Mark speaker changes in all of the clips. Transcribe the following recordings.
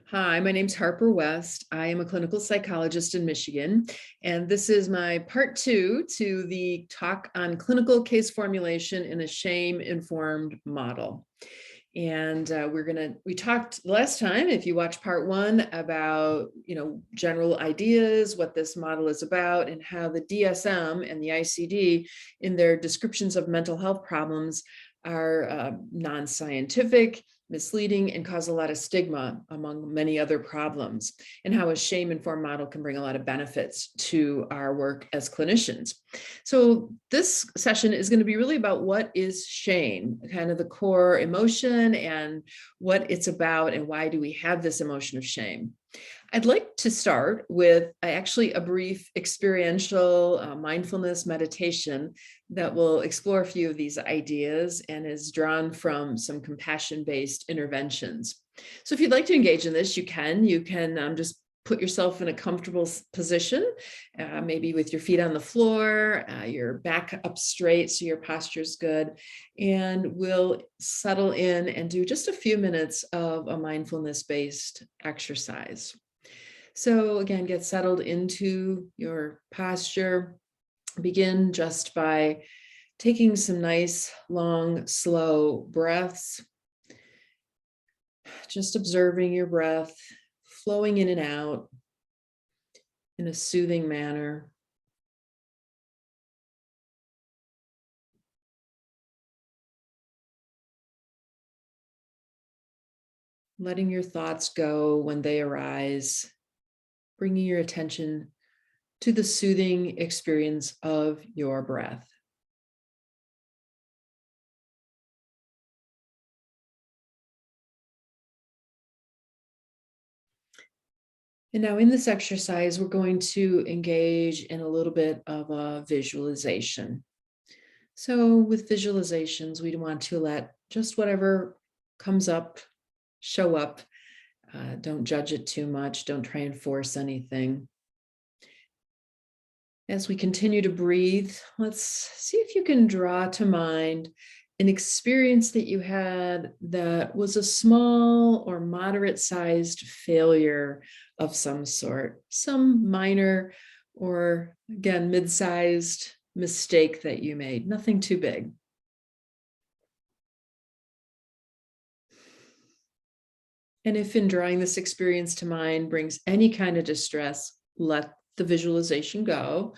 Speaker 1: Hi, my name's Harper West. I am a clinical psychologist in Michigan, and this is my part two to the talk on clinical case formulation in a shame-informed model. And we talked last time, if you watched part one, about, general ideas, what this model is about, and how the DSM and the ICD in their descriptions of mental health problems are non-scientific, misleading, and cause a lot of stigma among many other problems, and how a shame-informed model can bring a lot of benefits to our work as clinicians. So this session is going to be really about what is shame, kind of the core emotion and what it's about and why do we have this emotion of shame. I'd like to start with actually a brief experiential mindfulness meditation that will explore a few of these ideas and is drawn from some compassion-based interventions. So if you'd like to engage in this, you can just put yourself in a comfortable position, maybe with your feet on the floor, your back up straight so your posture is good, and we'll settle in and do just a few minutes of a mindfulness-based exercise. So again, get settled into your posture. Begin just by taking some nice, long, slow breaths. Just observing your breath flowing in and out in a soothing manner. Letting your thoughts go when they arise, bringing your attention to the soothing experience of your breath. And now in this exercise, we're going to engage in a little bit of a visualization. So with visualizations, we want to let just whatever comes up, show up. Don't judge it too much. Don't try and force anything. As we continue to breathe, let's see if you can draw to mind an experience that you had that was a small or moderate-sized failure of some sort, some minor or, again, mid-sized mistake that you made, nothing too big. And if in drawing this experience to mind brings any kind of distress, let the visualization go.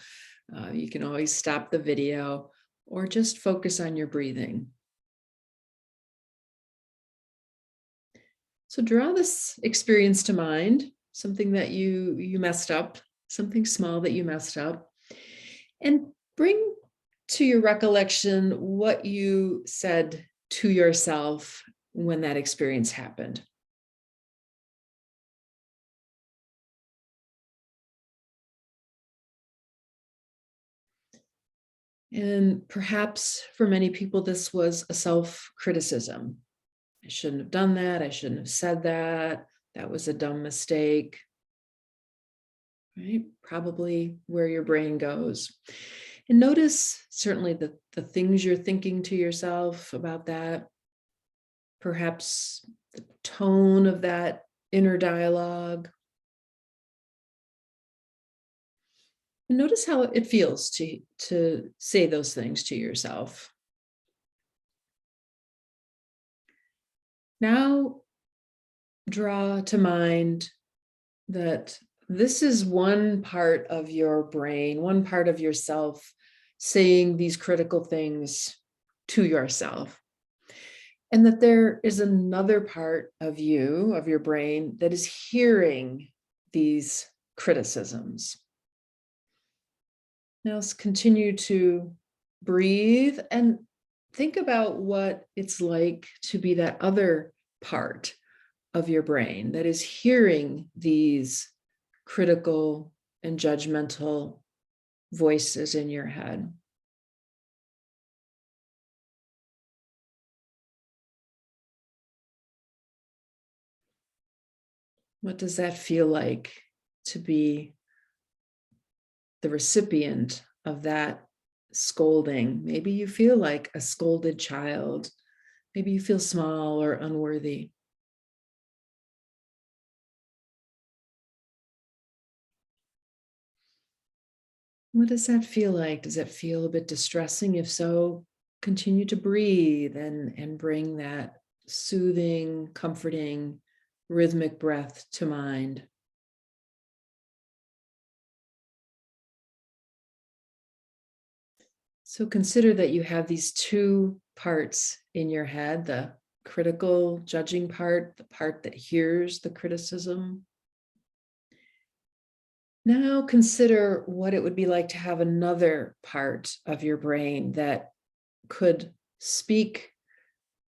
Speaker 1: You can always stop the video or just focus on your breathing. So draw this experience to mind, something that you messed up, something small that you messed up, and bring to your recollection what you said to yourself when that experience happened. And perhaps for many people, this was a self-criticism. I shouldn't have done that. I shouldn't have said that. That was a dumb mistake. Right? Probably where your brain goes. And notice certainly the things you're thinking to yourself about that. Perhaps the tone of that inner dialogue. And notice how it feels to say those things to yourself. Now, draw to mind that this is one part of your brain, one part of yourself saying these critical things to yourself. And that there is another part of you, of your brain, that is hearing these criticisms. Now let's continue to breathe and think about what it's like to be that other part of your brain that is hearing these critical and judgmental voices in your head. What does that feel like to be the recipient of that scolding? Maybe you feel like a scolded child. Maybe you feel small or unworthy. What does that feel like? Does it feel a bit distressing? If so, continue to breathe and bring that soothing, comforting, rhythmic breath to mind. So consider that you have these two parts in your head, the critical, judging part, the part that hears the criticism. Now consider what it would be like to have another part of your brain that could speak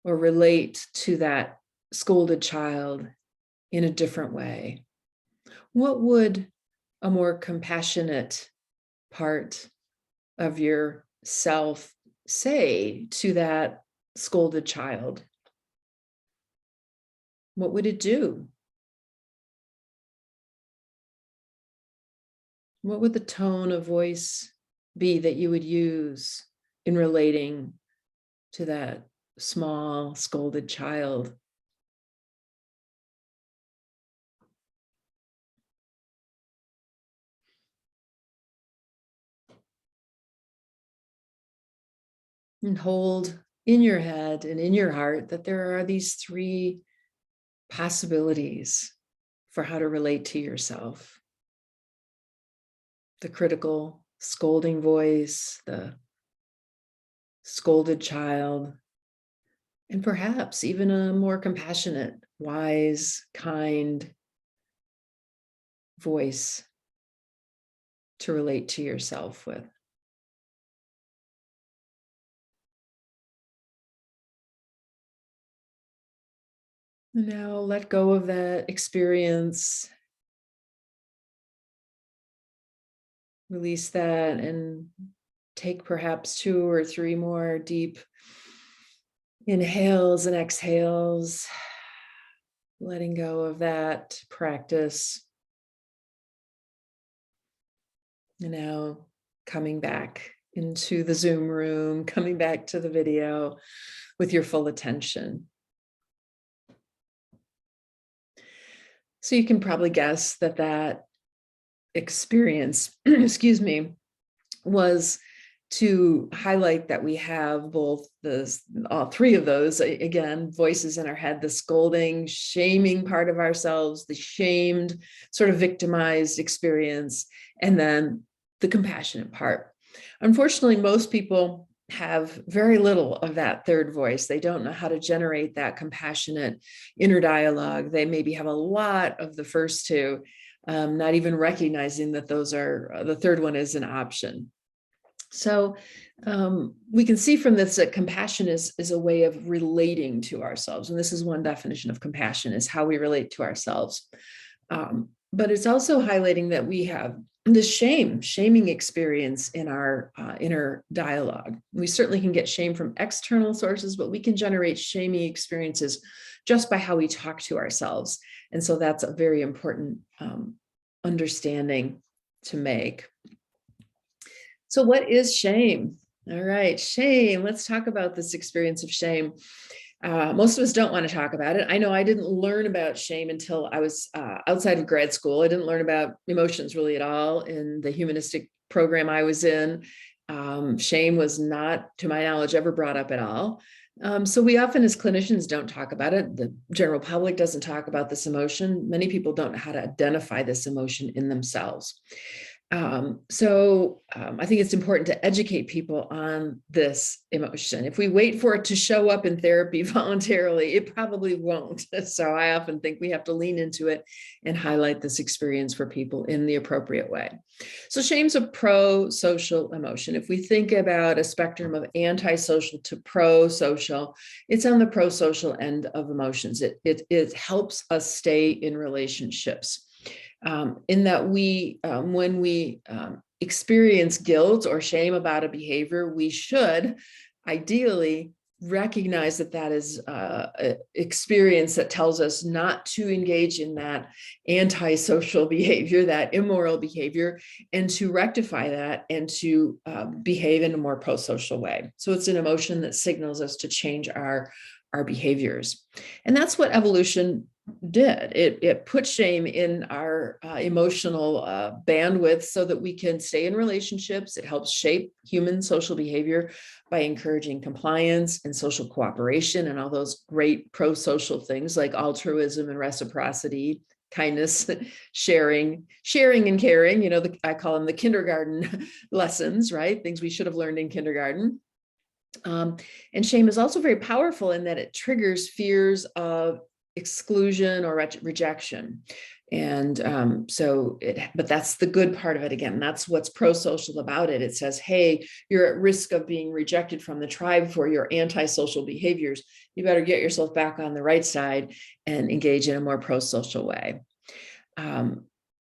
Speaker 1: or relate to that scolded child in a different way. What would a more compassionate part of your self say to that scolded child? What would it do? What would the tone of voice be that you would use in relating to that small scolded child? And hold in your head and in your heart that there are these three possibilities for how to relate to yourself: the critical, scolding voice, the scolded child, and perhaps even a more compassionate, wise, kind voice to relate to yourself with. Now let go of that experience, release that, and take perhaps 2 or 3 more deep inhales and exhales, letting go of that practice. And now coming back into the Zoom room, coming back to the video with your full attention. So you can probably guess that that experience, excuse me, was to highlight that we have both all three of those, again, voices in our head: the scolding, shaming part of ourselves, the shamed, sort of victimized experience, and then the compassionate part. Unfortunately, most people have very little of that third voice. They don't know how to generate that compassionate inner dialogue. They maybe have a lot of the first two, not even recognizing that those are, the third one is an option. So we can see from this that compassion is a way of relating to ourselves. And this is one definition of compassion, is how we relate to ourselves. But it's also highlighting that we have this shaming experience in our inner dialogue. We certainly can get shame from external sources, but we can generate shaming experiences just by how we talk to ourselves. And so that's a very important understanding to make. So what is shame? All right, shame. Let's talk about this experience of shame. Most of us don't want to talk about it. I know I didn't learn about shame until I was outside of grad school. I didn't learn about emotions really at all in the humanistic program I was in. Shame was not, to my knowledge, ever brought up at all. So we often, as clinicians, don't talk about it. The general public doesn't talk about this emotion. Many people don't know how to identify this emotion in themselves. I think it's important to educate people on this emotion. If we wait for it to show up in therapy voluntarily, it probably won't. So I often think we have to lean into it and highlight this experience for people in the appropriate way. So shame's a pro-social emotion. If we think about a spectrum of antisocial to pro-social, it's on the pro-social end of emotions. It helps us stay in relationships. In that when we experience guilt or shame about a behavior, we should ideally recognize that that is an experience that tells us not to engage in that antisocial behavior, that immoral behavior, and to rectify that and to behave in a more pro-social way. So it's an emotion that signals us to change our behaviors. And that's what evolution did. It put shame in our emotional bandwidth so that we can stay in relationships. It helps shape human social behavior by encouraging compliance and social cooperation and all those great pro-social things like altruism and reciprocity, kindness, sharing and caring. I call them the kindergarten lessons, right? Things we should have learned in kindergarten. And shame is also very powerful in that it triggers fears of exclusion or rejection. And but that's the good part of it. Again, that's what's pro-social about it. It says, hey, you're at risk of being rejected from the tribe for your antisocial behaviors. You better get yourself back on the right side and engage in a more pro-social way.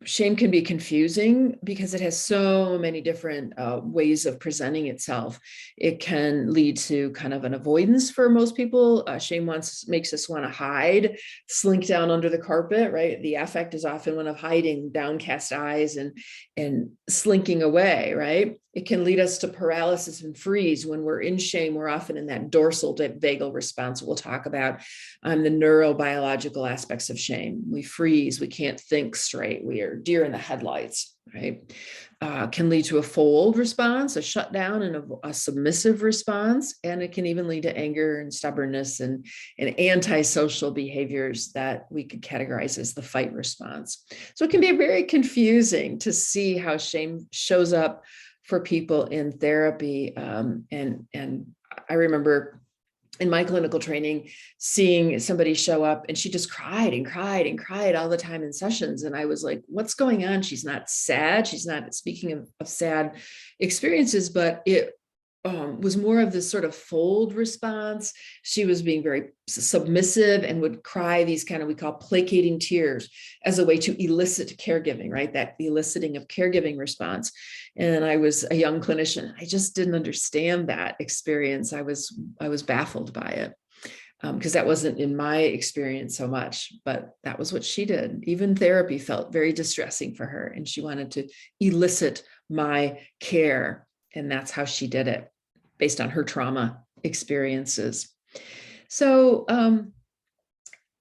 Speaker 1: Shame can be confusing because it has so many different ways of presenting itself. It can lead to kind of an avoidance for most people. Shame makes us want to hide, slink down under the carpet, right? The affect is often one of hiding, downcast eyes, and slinking away, right? It can lead us to paralysis and freeze. When we're in shame, we're often in that dorsal vagal response we'll talk about on the neurobiological aspects of shame. We freeze, we can't think straight, we are deer in the headlights, right? Can lead to a fold response, a shutdown, and a submissive response. And it can even lead to anger and stubbornness and antisocial behaviors that we could categorize as the fight response. So it can be very confusing to see how shame shows up for people in therapy. And I remember in my clinical training, seeing somebody show up and she just cried and cried and cried all the time in sessions. And I was like, what's going on? She's not sad. She's not speaking of sad experiences, but it was more of this sort of fold response. She was being very submissive and would cry these kind of, we call placating tears as a way to elicit caregiving, right? That eliciting of caregiving response. And I was a young clinician. I just didn't understand that experience. I was baffled by it because that wasn't in my experience so much, but that was what she did. Even therapy felt very distressing for her, and she wanted to elicit my care. And that's how she did it based on her trauma experiences. So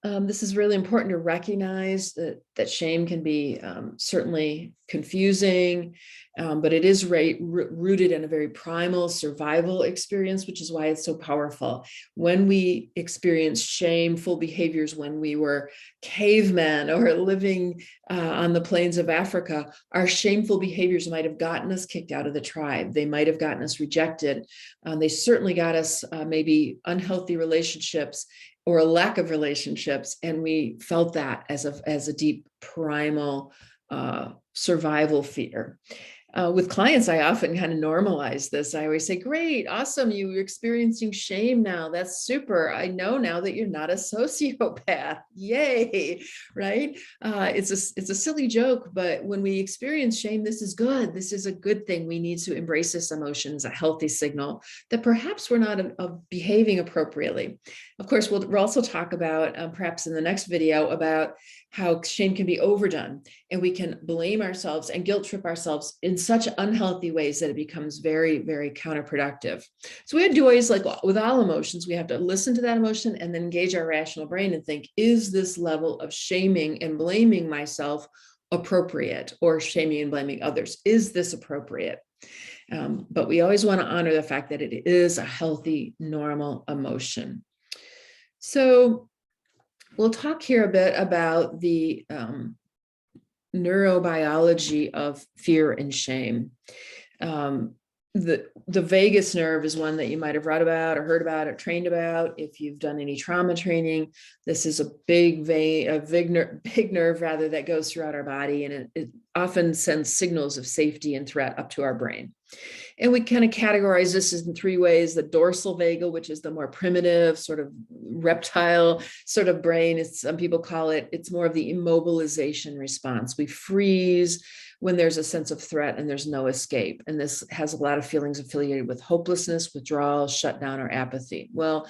Speaker 1: this is really important to recognize that shame can be certainly confusing, but it is rooted in a very primal survival experience, which is why it's so powerful. When we experience shameful behaviors when we were cavemen or living on the plains of Africa, our shameful behaviors might have gotten us kicked out of the tribe. They might have gotten us rejected. They certainly got us maybe unhealthy relationships or a lack of relationships. And we felt that as a deep primal survival fear. With clients, I often kind of normalize this. I always say, great, awesome, you're experiencing shame now. That's super. I know now that you're not a sociopath. Yay, right? It's a silly joke, but when we experience shame, this is good. This is a good thing. We need to embrace this emotion as a healthy signal that perhaps we're not behaving appropriately. Of course, we'll also talk about, perhaps in the next video, about how shame can be overdone, and we can blame ourselves and guilt trip ourselves in such unhealthy ways that it becomes very, very counterproductive. So we have to always, like with all emotions, we have to listen to that emotion and then engage our rational brain and think, is this level of shaming and blaming myself appropriate, or shaming and blaming others? Is this appropriate? But we always want to honor the fact that it is a healthy, normal emotion. So we'll talk here a bit about the neurobiology of fear and shame. The vagus nerve is one that you might have read about or heard about or trained about. If you've done any trauma training, this is a big nerve rather, that goes throughout our body, and it often sends signals of safety and threat up to our brain. And we kind of categorize this in three ways: the dorsal vagal, which is the more primitive sort of reptile sort of brain. Some people call it, it's more of the immobilization response. We freeze when there's a sense of threat and there's no escape. And this has a lot of feelings affiliated with hopelessness, withdrawal, shutdown, or apathy. Well,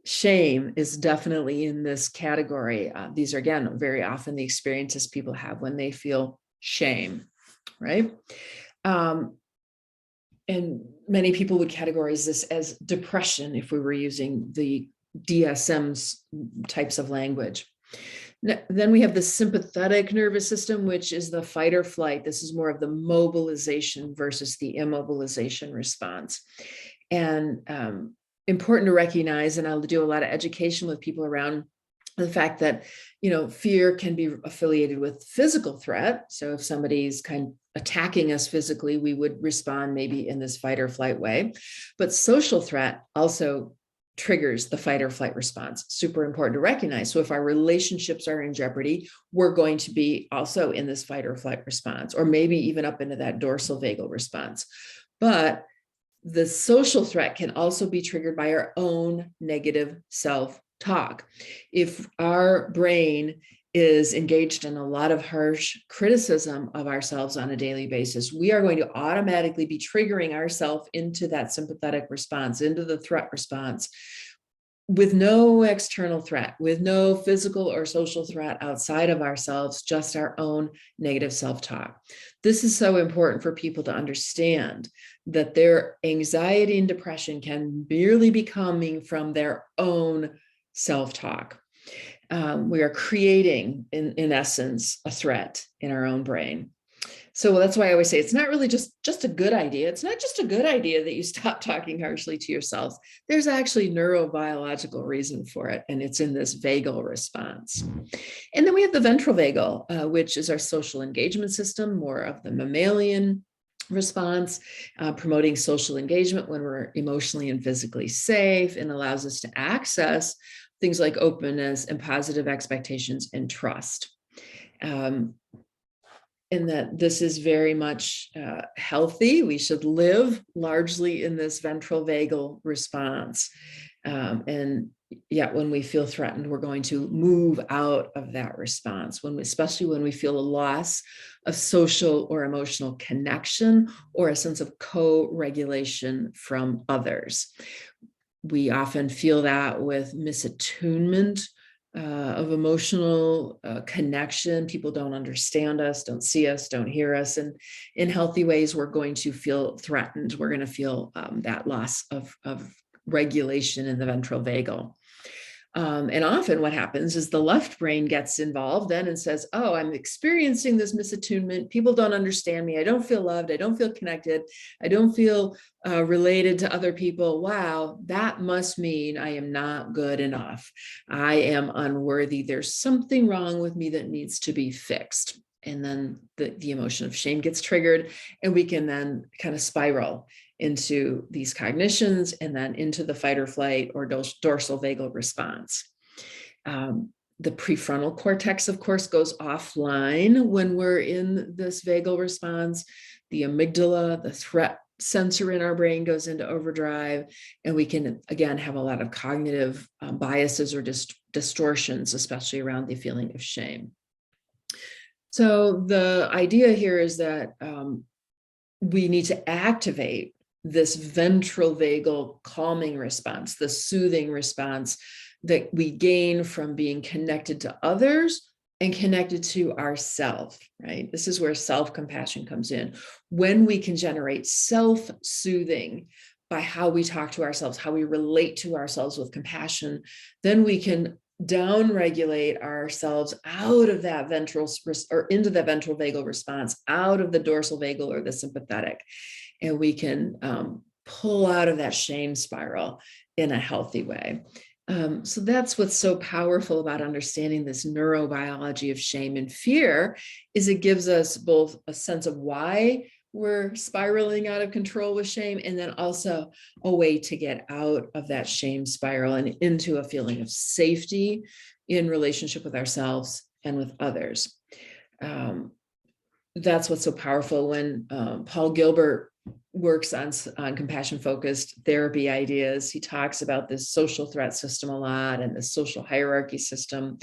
Speaker 1: shame is definitely in this category. These are, again, very often the experiences people have when they feel shame, right? And many people would categorize this as depression if we were using the DSM's types of language. Then we have the sympathetic nervous system, which is the fight or flight. This is more of the mobilization versus the immobilization response. And important to recognize, and I'll do a lot of education with people around the fact that, fear can be affiliated with physical threat. So if somebody's kind of attacking us physically, we would respond maybe in this fight or flight way. But social threat also triggers the fight or flight response. Super important to recognize. So if our relationships are in jeopardy, we're going to be also in this fight or flight response, or maybe even up into that dorsal vagal response. But the social threat can also be triggered by our own negative self-talk. If our brain is engaged in a lot of harsh criticism of ourselves on a daily basis, we are going to automatically be triggering ourselves into that sympathetic response, into the threat response, with no external threat, with no physical or social threat outside of ourselves, just our own negative self-talk. This is so important for people to understand, that their anxiety and depression can merely be coming from their own self-talk. We are creating, in essence, a threat in our own brain. So that's why I always say it's not really just a good idea. It's not just a good idea that you stop talking harshly to yourself. There's actually neurobiological reason for it, and it's in this vagal response. And then we have the ventral vagal, which is our social engagement system, more of the mammalian response, promoting social engagement when we're emotionally and physically safe, and allows us to access things like openness and positive expectations and trust. And that this is very much healthy. We should live largely in this ventral vagal response. And yet when we feel threatened, we're going to move out of that response, especially when we feel a loss of social or emotional connection or a sense of co-regulation from others. We often feel that with misattunement of emotional connection. People don't understand us, don't see us, don't hear us. And in healthy ways, we're going to feel threatened. We're going to feel that loss of regulation in the ventral vagal. And often what happens is the left brain gets involved then and says, oh, I'm experiencing this misattunement. People don't understand me. I don't feel loved. I don't feel connected. I don't feel related to other people. Wow, that must mean I am not good enough. I am unworthy. There's something wrong with me that needs to be fixed. And then the emotion of shame gets triggered, and we can then kind of spiral into these cognitions and then into the fight or flight or dorsal vagal response. The prefrontal cortex, of course, goes offline when we're in this vagal response. The amygdala, the threat sensor in our brain, goes into overdrive, and we can, again, have a lot of cognitive biases or distortions, especially around the feeling of shame. So the idea here is that we need to activate this ventral vagal calming response, the soothing response that we gain from being connected to others and connected to ourself, right? This is where self-compassion comes in. When we can generate self-soothing by how we talk to ourselves, how we relate to ourselves with compassion, then we can down-regulate ourselves out of that ventral or into the ventral vagal response, out of the dorsal vagal or the sympathetic. And we can pull out of that shame spiral in a healthy way. So that's what's so powerful about understanding this neurobiology of shame and fear, is it gives us both a sense of why we're spiraling out of control with shame, and then also a way to get out of that shame spiral and into a feeling of safety in relationship with ourselves and with others. That's what's so powerful when Paul Gilbert works on compassion-focused therapy ideas. He talks about this social threat system a lot and the social hierarchy system.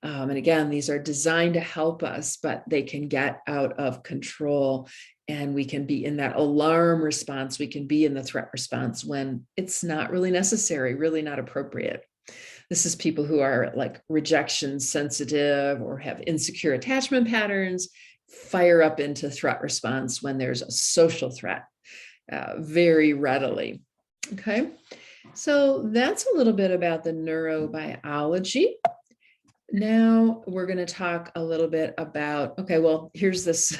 Speaker 1: And again, these are designed to help us, but they can get out of control, and we can be in that alarm response. We can be in the threat response when it's not really necessary, really not appropriate. This is people who are like rejection sensitive or have insecure attachment patterns, fire up into threat response when there's a social threat very readily. Okay, so that's a little bit about the neurobiology. Now we're going to talk a little bit about, okay, well, here's this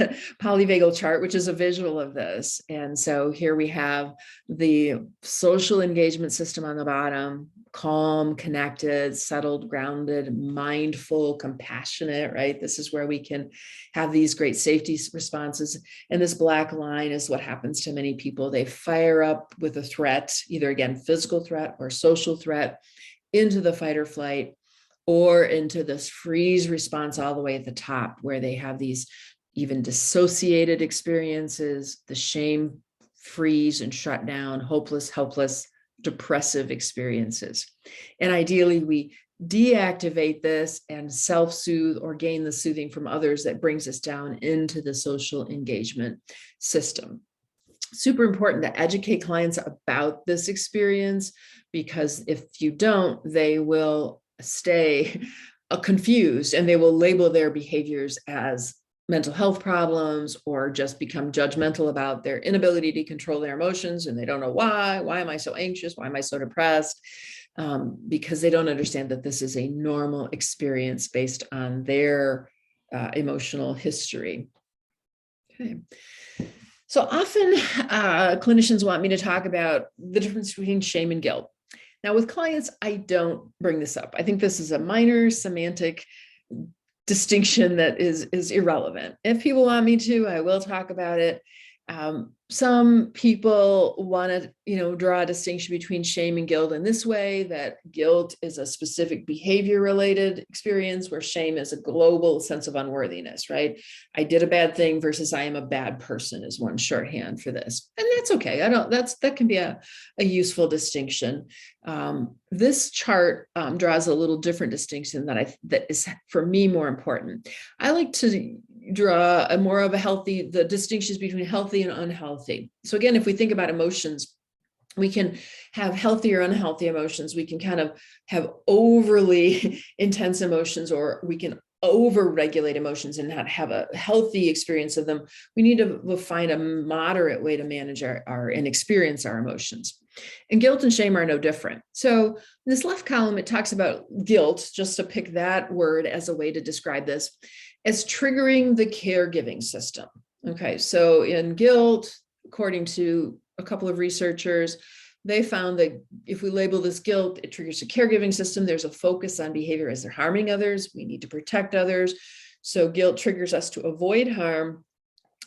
Speaker 1: polyvagal chart, which is a visual of this. And so here we have the social engagement system on the bottom, calm, connected, settled, grounded, mindful, compassionate, right? This is where we can have these great safety responses. And this black line is what happens to many people. They fire up with a threat, either again, physical threat or social threat, into the fight or flight, or into this freeze response all the way at the top, where they have these even dissociated experiences, the shame, freeze and shut down, hopeless, helpless, depressive experiences. And ideally, we deactivate this and self-soothe or gain the soothing from others that brings us down into the social engagement system. Super important to educate clients about this experience, because if you don't, they will stay confused and they will label their behaviors as mental health problems, or just become judgmental about their inability to control their emotions. And they don't know why am I so anxious? Why am I so depressed? Because they don't understand that this is a normal experience based on their emotional history. Okay. So often clinicians want me to talk about the difference between shame and guilt. Now, with clients, I don't bring this up. I think this is a minor semantic distinction that is irrelevant. If people want me to, I will talk about it. Some people want to, draw a distinction between shame and guilt in this way, that guilt is a specific behavior-related experience, where shame is a global sense of unworthiness, right? I did a bad thing versus I am a bad person is one shorthand for this. And that's okay. That can be a useful distinction. This chart draws a little different distinction that is for me more important. I like to draw the distinctions between healthy and unhealthy. So again, if we think about emotions, we can have healthy or unhealthy emotions. We can kind of have overly intense emotions, or we can over-regulate emotions and not have a healthy experience of them. We need to find a moderate way to manage and experience our emotions. And guilt and shame are no different. So in this left column, it talks about guilt, just to pick that word as a way to describe this, as triggering the caregiving system. Okay, so in guilt, according to a couple of researchers, they found that if we label this guilt, it triggers the caregiving system. There's a focus on behavior as they're harming others. We need to protect others. So guilt triggers us to avoid harm,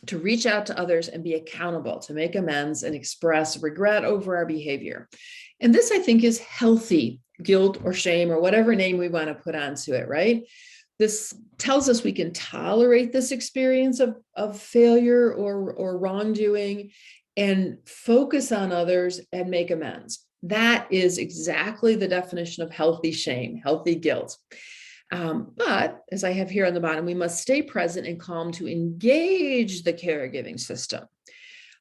Speaker 1: to reach out to others and be accountable, to make amends and express regret over our behavior. And this, I think, is healthy guilt or shame, or whatever name we want to put onto it, right? This tells us we can tolerate this experience of failure or wrongdoing and focus on others and make amends. That is exactly the definition of healthy shame, healthy guilt. But as I have here on the bottom, we must stay present and calm to engage the caregiving system.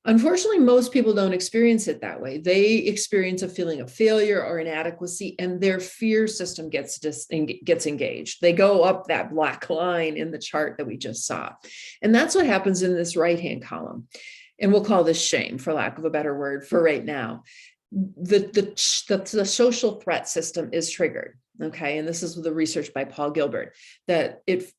Speaker 1: Unfortunately, most people don't experience it that way. They experience a feeling of failure or inadequacy, and their fear system gets engaged. They go up that black line in the chart that we just saw. And that's what happens in this right-hand column. And we'll call this shame, for lack of a better word, for right now. The social threat system is triggered. Okay. And this is the research by Paul Gilbert, that it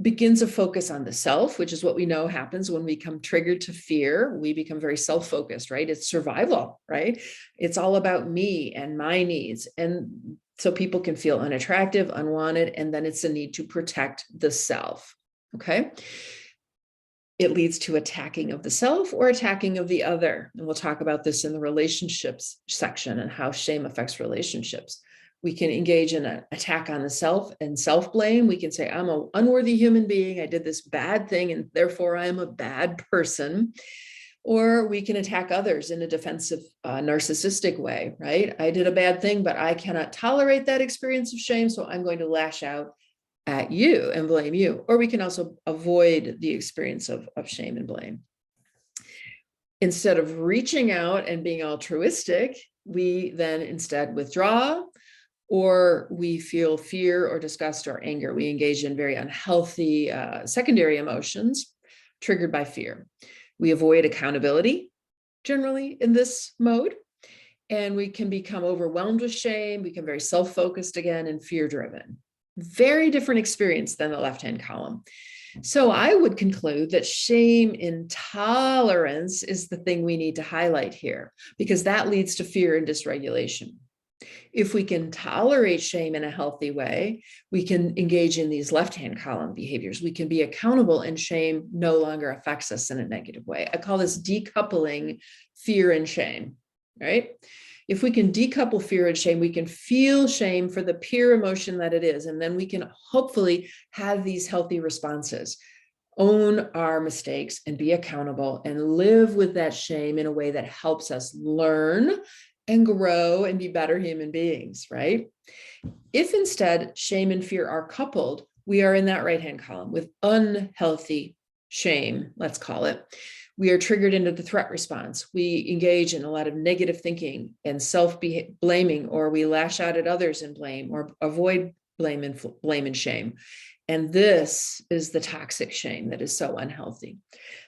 Speaker 1: begins to focus on the self, which is what we know happens when we become triggered to fear. We become very self-focused, right? It's survival, right? It's all about me and my needs. And so people can feel unattractive, unwanted, and then it's a need to protect the self. Okay. It leads to attacking of the self or attacking of the other. And we'll talk about this in the relationships section and how shame affects relationships. We can engage in an attack on the self and self-blame. We can say, I'm an unworthy human being. I did this bad thing, and therefore I am a bad person. Or we can attack others in a defensive, narcissistic way, right? I did a bad thing, but I cannot tolerate that experience of shame, so I'm going to lash out at you and blame you. Or we can also avoid the experience of shame and blame. Instead of reaching out and being altruistic, we then instead withdraw, or we feel fear or disgust or anger. We engage in very unhealthy secondary emotions triggered by fear. We avoid accountability generally in this mode, and we can become overwhelmed with shame, become very self-focused again, and fear-driven. Very different experience than the left-hand column. So I would conclude that shame intolerance is the thing we need to highlight here, because that leads to fear and dysregulation. If we can tolerate shame in a healthy way, we can engage in these left-hand column behaviors. We can be accountable, and shame no longer affects us in a negative way. I call this decoupling fear and shame, right? If we can decouple fear and shame, we can feel shame for the pure emotion that it is, and then we can hopefully have these healthy responses, own our mistakes and be accountable and live with that shame in a way that helps us learn and grow and be better human beings, right? If instead shame and fear are coupled, we are in that right-hand column with unhealthy shame, let's call it. We are triggered into the threat response. We engage in a lot of negative thinking and self-blaming, or we lash out at others and blame, or avoid blame and shame. And this is the toxic shame that is so unhealthy.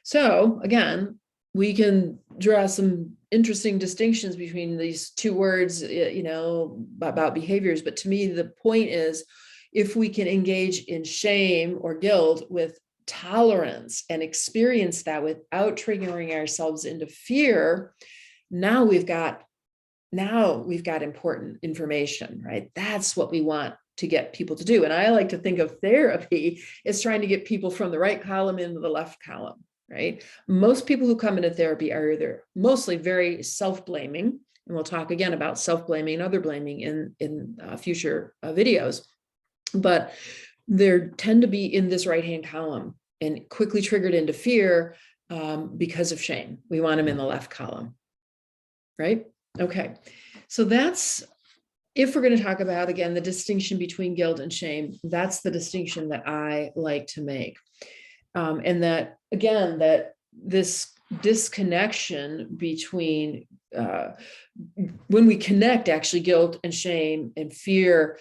Speaker 1: So again, we can draw some interesting distinctions between these two words, about behaviors. But to me, the point is, if we can engage in shame or guilt with tolerance and experience that without triggering ourselves into fear, now we've got important information, right? That's what we want to get people to do. And I like to think of therapy as trying to get people from the right column into the left column, right? Most people who come into therapy are either mostly very self-blaming, and we'll talk again about self-blaming and other blaming in future videos, but they tend to be in this right-hand column and quickly triggered into fear because of shame. We want them in the left column, right? Okay, so that's, if we're going to talk about, again, the distinction between guilt and shame, that's the distinction that I like to make. And that, again, that this disconnection between, when we connect actually guilt and shame and fear,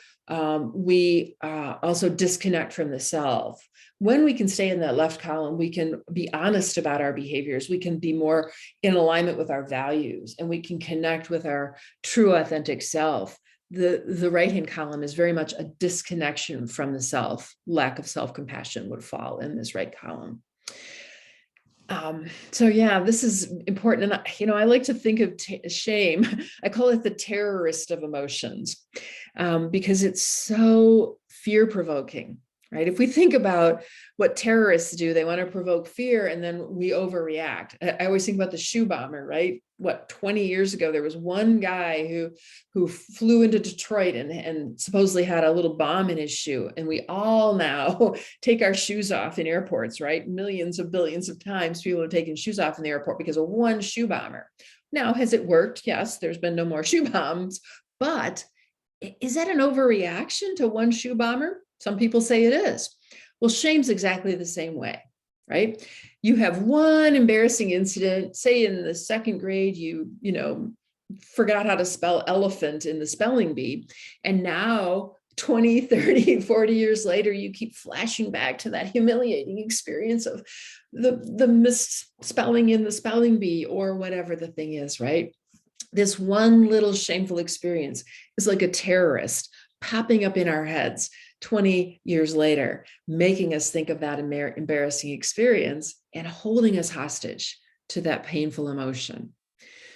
Speaker 1: we also disconnect from the self. When we can stay in that left column, we can be honest about our behaviors. We can be more in alignment with our values, and we can connect with our true authentic self. The right-hand column is very much a disconnection from the self. Lack of self-compassion would fall in this right column. So yeah, this is important. And I like to think of shame, I call it the terrorist of emotions, because it's so fear-provoking, right? If we think about what terrorists do, they want to provoke fear, and then we overreact. I always think about the shoe bomber, right? 20 years ago, there was one guy who flew into Detroit and supposedly had a little bomb in his shoe. And we all now take our shoes off in airports, right? Millions of billions of times people have taken shoes off in the airport because of one shoe bomber. Now, has it worked? Yes, there's been no more shoe bombs, but is that an overreaction to one shoe bomber? Some people say it is. Well, shame's exactly the same way, right? You have one embarrassing incident, say in the second grade, you forgot how to spell elephant in the spelling bee. And now 20, 30, 40 years later, you keep flashing back to that humiliating experience of the misspelling in the spelling bee, or whatever the thing is, right? This one little shameful experience is like a terrorist popping up in our heads 20 years later, making us think of that embarrassing experience and holding us hostage to that painful emotion.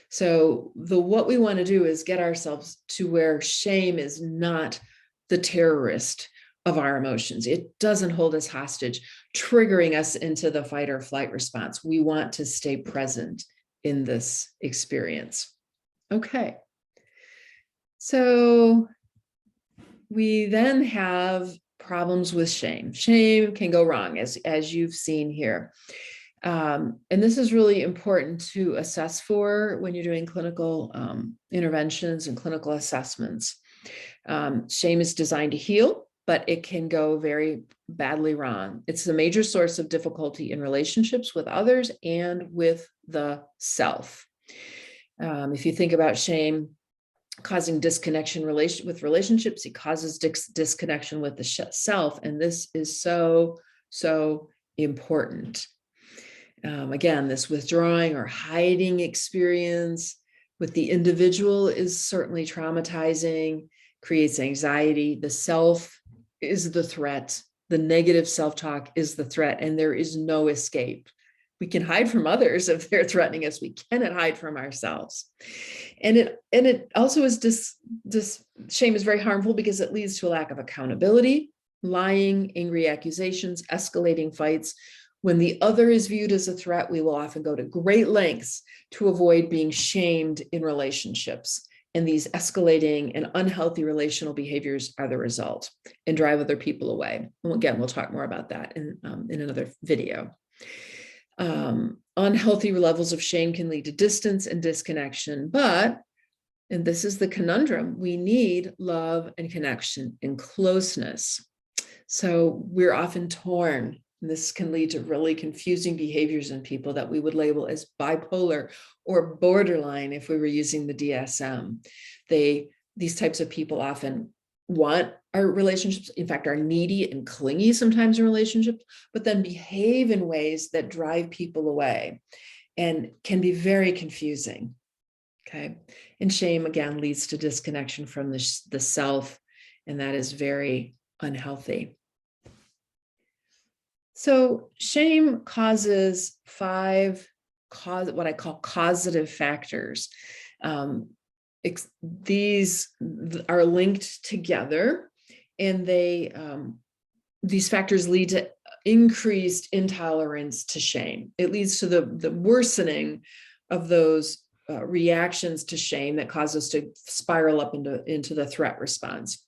Speaker 1: So what we want to do is get ourselves to where shame is not the terrorist of our emotions. It doesn't hold us hostage, triggering us into the fight or flight response. We want to stay present in this experience. Okay. So we then have problems with shame. Shame can go wrong, as you've seen here. And this is really important to assess for when you're doing clinical interventions and clinical assessments. Shame is designed to heal, but it can go very badly wrong. It's a major source of difficulty in relationships with others and with the self. If you think about shame causing disconnection with relationships, it causes disconnection with the self. And this is so, so important. Again, this withdrawing or hiding experience with the individual is certainly traumatizing, creates anxiety. The self is the threat. The negative self-talk is the threat, and there is no escape. We can hide from others if they're threatening us. We cannot hide from ourselves. And it also is this shame is very harmful because it leads to a lack of accountability, lying, angry accusations, escalating fights. When the other is viewed as a threat, we will often go to great lengths to avoid being shamed in relationships. And these escalating and unhealthy relational behaviors are the result and drive other people away. And again, we'll talk more about that in another video. Unhealthy levels of shame can lead to distance and disconnection, but, and this is the conundrum, we need love and connection and closeness. So we're often torn. And this can lead to really confusing behaviors in people that we would label as bipolar or borderline if we were using the DSM. These types of people often want our relationships, in fact, are needy and clingy sometimes in relationships, but then behave in ways that drive people away and can be very confusing. Okay. And shame, again, leads to disconnection from the self, and that is very unhealthy. So shame causes what I call causative factors. These are linked together, and these factors lead to increased intolerance to shame. It leads to the worsening of those reactions to shame that cause us to spiral up into the threat response.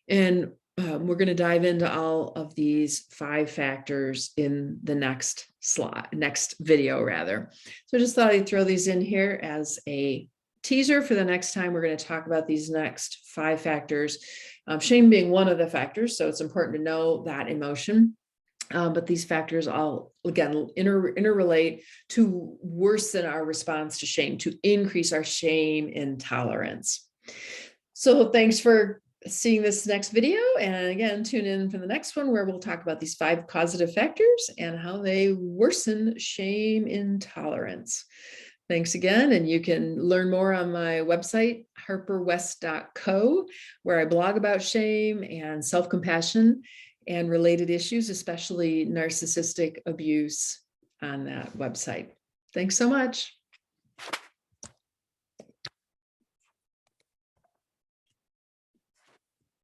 Speaker 1: And we're going to dive into all of these 5 factors in the next video rather. So I just thought I'd throw these in here as a teaser for the next time we're going to talk about these next 5 factors. Shame being one of the factors, so it's important to know that emotion. But these factors all, again, interrelate to worsen our response to shame, to increase our shame intolerance. So thanks for seeing this next video. And again, tune in for the next one where we'll talk about these 5 causative factors and how they worsen shame intolerance. Thanks again. And you can learn more on my website, harperwest.co, where I blog about shame and self-compassion and related issues, especially narcissistic abuse on that website. Thanks so much.